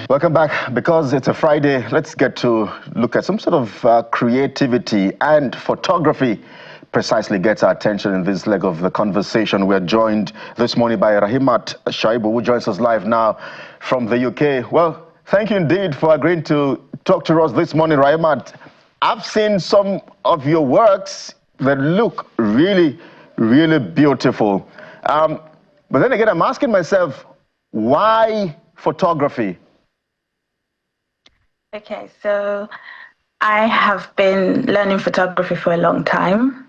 Welcome back. Because it's a Friday, let's get to look at some sort of creativity, and photography precisely gets our attention in this leg of the conversation. We're joined this morning by Rahimat Shaibu, who joins us live now from the UK. Well, thank you indeed for agreeing to talk to us this morning, Rahimat. I've seen some of your works that look really, really beautiful. But then again, I'm asking myself, why photography? Okay, so I have been learning photography for a long time,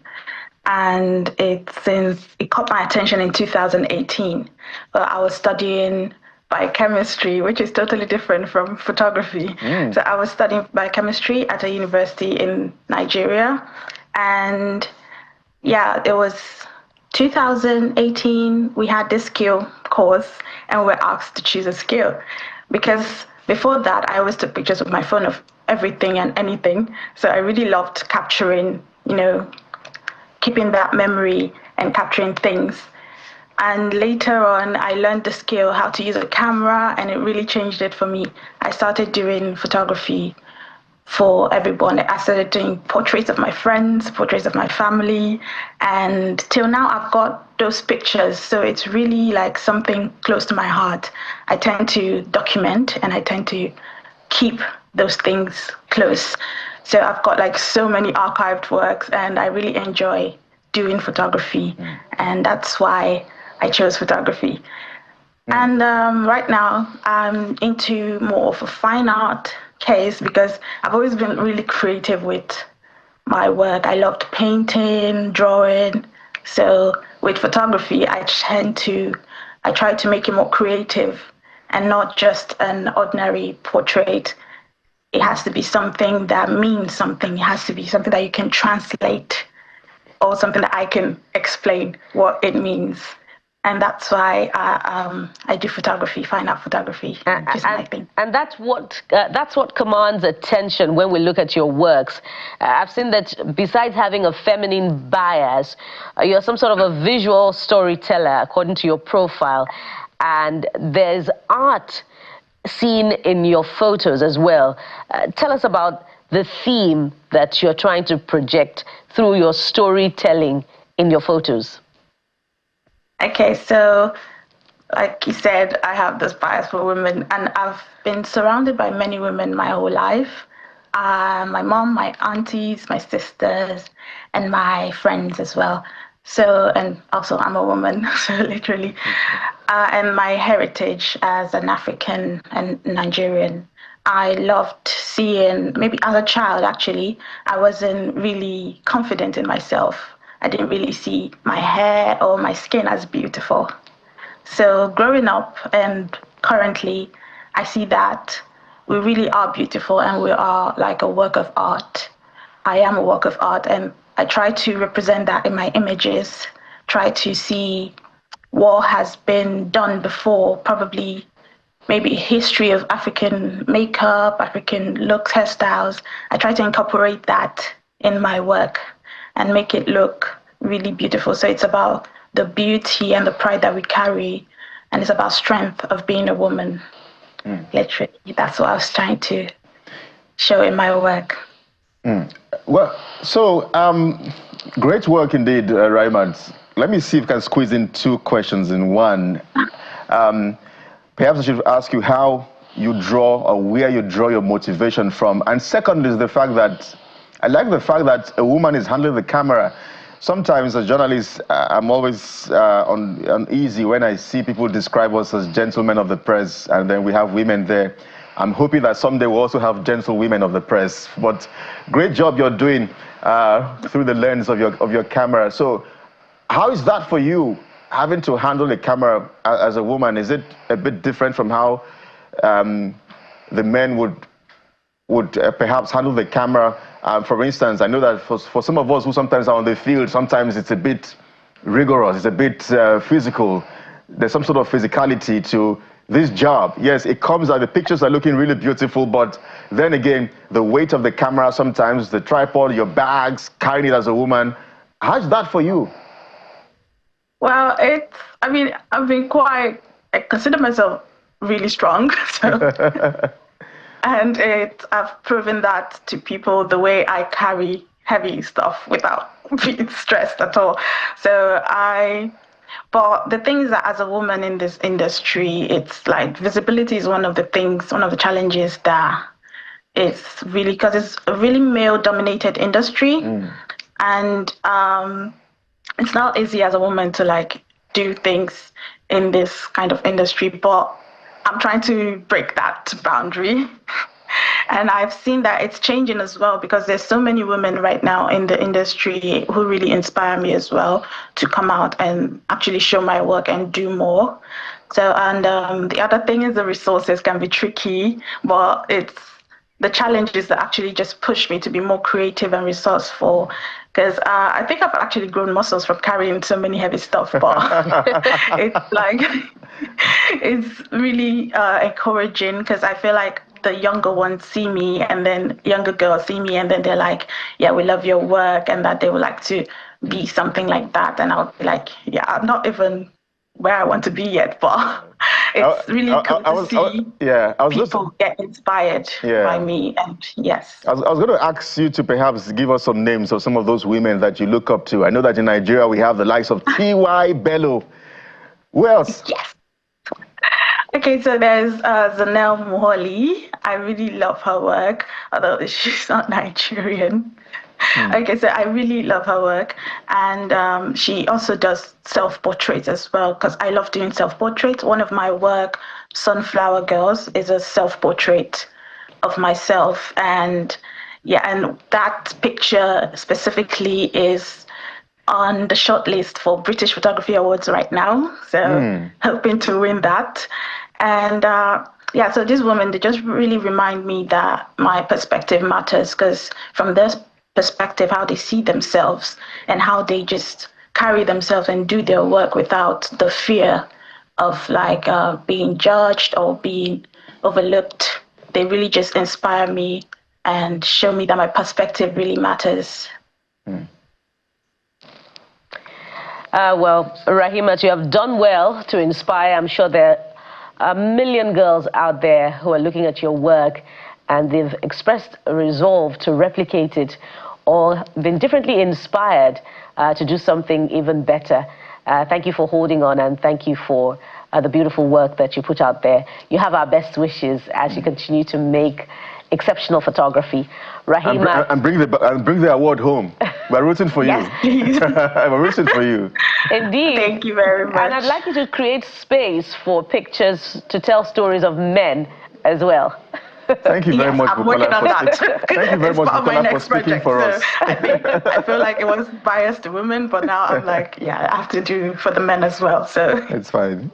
and it caught my attention in 2018. I was studying biochemistry, which is totally different from photography. So I was studying biochemistry at a university in Nigeria, and yeah, it was 2018. We had this skill course, and we were asked to choose a skill because before that, I always took pictures with my phone of everything and anything. So I really loved capturing, keeping that memory and capturing things. And later on, I learned the skill, how to use a camera, and it really changed it for me. I started doing photography for everyone. I started doing portraits of my friends, portraits of my family, and till now I've got those pictures. So it's really like something close to my heart. I tend to document and I tend to keep those things close. So I've got like so many archived works, and I really enjoy doing photography. And that's why I chose photography. And right now I'm into more of a fine art case because I've always been really creative with my work. I loved painting, drawing. So with photography, I try to make it more creative and not just an ordinary portrait. It has to be something that means something. It has to be something that you can translate, or something that I can explain what it means. And that's why I do photography, fine art photography, which is my thing. And that's what commands attention when we look at your works. I've seen that besides having a feminine bias, you're some sort of a visual storyteller, according to your profile. And there's art seen in your photos as well. Tell us about the theme that you're trying to project through your storytelling in your photos. Okay, so like you said, I have this bias for women, and I've been surrounded by many women my whole life. My mom, my aunties, my sisters, and my friends as well. So, and also I'm a woman, so literally. And my heritage as an African and Nigerian, I loved seeing, maybe as a child actually, I wasn't really confident in myself. I didn't really see my hair or my skin as beautiful. So growing up and currently, I see that we really are beautiful and we are like a work of art. I am a work of art, and I try to represent that in my images, try to see what has been done before, probably maybe history of African makeup, African looks, hairstyles. I try to incorporate that in my work and make it look really beautiful. So it's about the beauty and the pride that we carry, and it's about strength of being a woman. Literally, that's what I was trying to show in my work. Well, so great work indeed, Rahimat. Let me see if I can squeeze in two questions in one. Perhaps I should ask you how you draw, or where you draw your motivation from. And second is the fact that I like the fact that a woman is handling the camera. Sometimes as journalists, I'm always uneasy when I see people describe us as gentlemen of the press, and then we have women there. I'm hoping that someday we'll also have gentle women of the press. But great job you're doing through the lens of your camera. So how is that for you, having to handle the camera as a woman? Is it a bit different from how the men would perhaps handle the camera? For instance, I know that for some of us who sometimes are on the field, sometimes it's a bit rigorous, it's a bit physical. There's some sort of physicality to this job. Yes, it comes out, the pictures are looking really beautiful, but then again, the weight of the camera sometimes, the tripod, your bags, carrying it as a woman. How's that for you? Well, I consider myself really strong. So, and I've proven that to people the way I carry heavy stuff without being stressed at all. But the thing is that as a woman in this industry, it's like visibility is one of the challenges that it's really, because it's a really male-dominated industry, and it's not easy as a woman to like do things in this kind of industry. But I'm trying to break that boundary. And I've seen that it's changing as well, because there's so many women right now in the industry who really inspire me as well to come out and actually show my work and do more. So, and the other thing is the resources can be tricky, but it's the challenges that actually just push me to be more creative and resourceful. Because I think I've actually grown muscles from carrying so many heavy stuff, but it's like, it's really encouraging, because I feel like the younger ones see me, and then younger girls see me, and then they're like, yeah, we love your work, and that they would like to be something like that. And I'll be like, yeah, I'm not even where I want to be yet, but it's really cool to see people get inspired by me. And yes. I was going to ask you to perhaps give us some names of some of those women that you look up to. I know that in Nigeria we have the likes of T.Y. Bello. Who else? Yes. Okay, so there's Zanelle Moholi. I really love her work, although she's not Nigerian. Okay, so I really love her work. And she also does self-portraits as well, because I love doing self-portraits. One of my work, Sunflower Girls, is a self-portrait of myself. And yeah, and that picture specifically is on the shortlist for British Photography Awards right now. So hoping to win that. And yeah, so these women, they just really remind me that my perspective matters, because from their perspective, how they see themselves and how they just carry themselves and do their work without the fear of like being judged or being overlooked. They really just inspire me and show me that my perspective really matters. Well, Rahimat, you have done well to inspire. I'm sure there are a million girls out there who are looking at your work and they've expressed a resolve to replicate it or been differently inspired to do something even better. Thank you for holding on, and thank you for the beautiful work that you put out there. You have our best wishes as you continue to make exceptional photography. Rahimat. And bring the award home. We're rooting for you. Yes, please. We're rooting for you. Indeed. Thank you very much. And I'd like you to create space for pictures to tell stories of men as well. Thank you very much, I'm working on that. Thank you very much, Bukola, for speaking for us. I feel like it was biased to women, but now I'm like, yeah, I have to do for the men as well. So it's fine.